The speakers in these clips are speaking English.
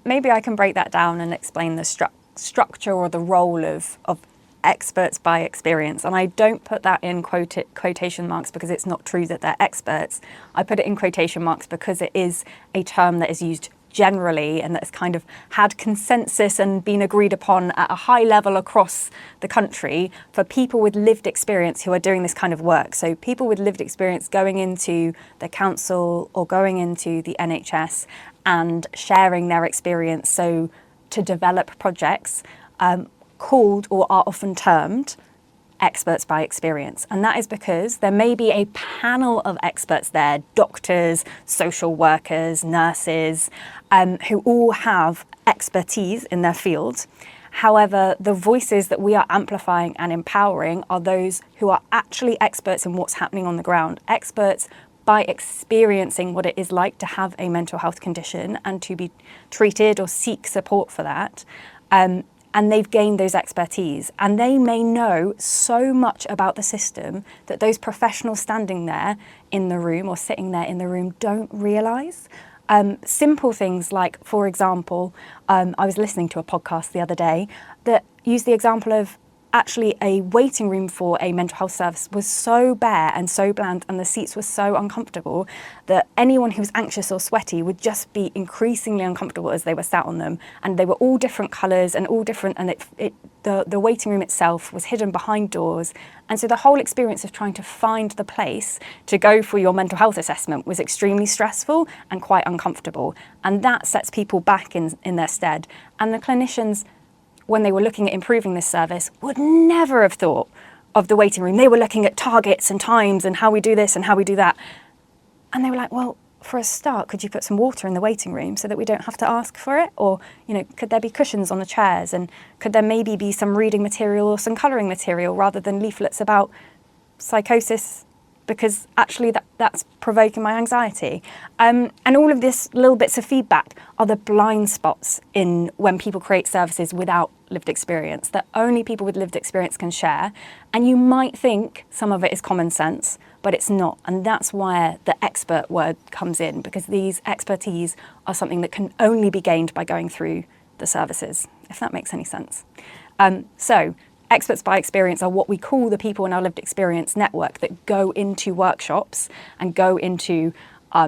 maybe I can break that down and explain the structure or the role of experts by experience. And I don't put that in quotation marks because it's not true that they're experts. I put it in quotation marks because it is a term that is used generally and that's kind of had consensus and been agreed upon at a high level across the country for people with lived experience who are doing this kind of work. So people with lived experience going into the council or going into the NHS and sharing their experience. So to develop projects called or are often termed experts by experience. And that is because there may be a panel of experts there, doctors, social workers, nurses, who all have expertise in their field. However, the voices that we are amplifying and empowering are those who are actually experts in what's happening on the ground, experts by experiencing what it is like to have a mental health condition and to be treated or seek support for that. And they've gained those expertise, and they may know so much about the system that those professionals standing there in the room or sitting there in the room don't realise. Simple things like, for example, I was listening to a podcast the other day that used the example of actually a waiting room for a mental health service was so bare and so bland and the seats were so uncomfortable that anyone who was anxious or sweaty would just be increasingly uncomfortable as they were sat on them. And they were all different colours and all different, and the waiting room itself was hidden behind doors. And so the whole experience of trying to find the place to go for your mental health assessment was extremely stressful and quite uncomfortable. And that sets people back in their stead. And the clinicians, when they were looking at improving this service, would never have thought of the waiting room. They were looking at targets and times and how we do this and how we do that. And they were like, well, for a start, could you put some water in the waiting room so that we don't have to ask for it? Or, could there be cushions on the chairs? And could there maybe be some reading material or some colouring material rather than leaflets about psychosis? Because actually that's provoking my anxiety. And all of this little bits of feedback are the blind spots in when people create services without lived experience that only people with lived experience can share. And you might think some of it is common sense, but it's not. And that's why the expert word comes in, because these expertise are something that can only be gained by going through the services, if that makes any sense. So experts by experience are what we call the people in our lived experience network that go into workshops and go into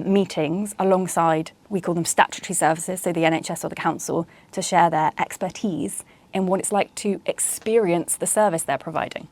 meetings alongside, we call them statutory services, so the NHS or the council, to share their expertise in what it's like to experience the service they're providing.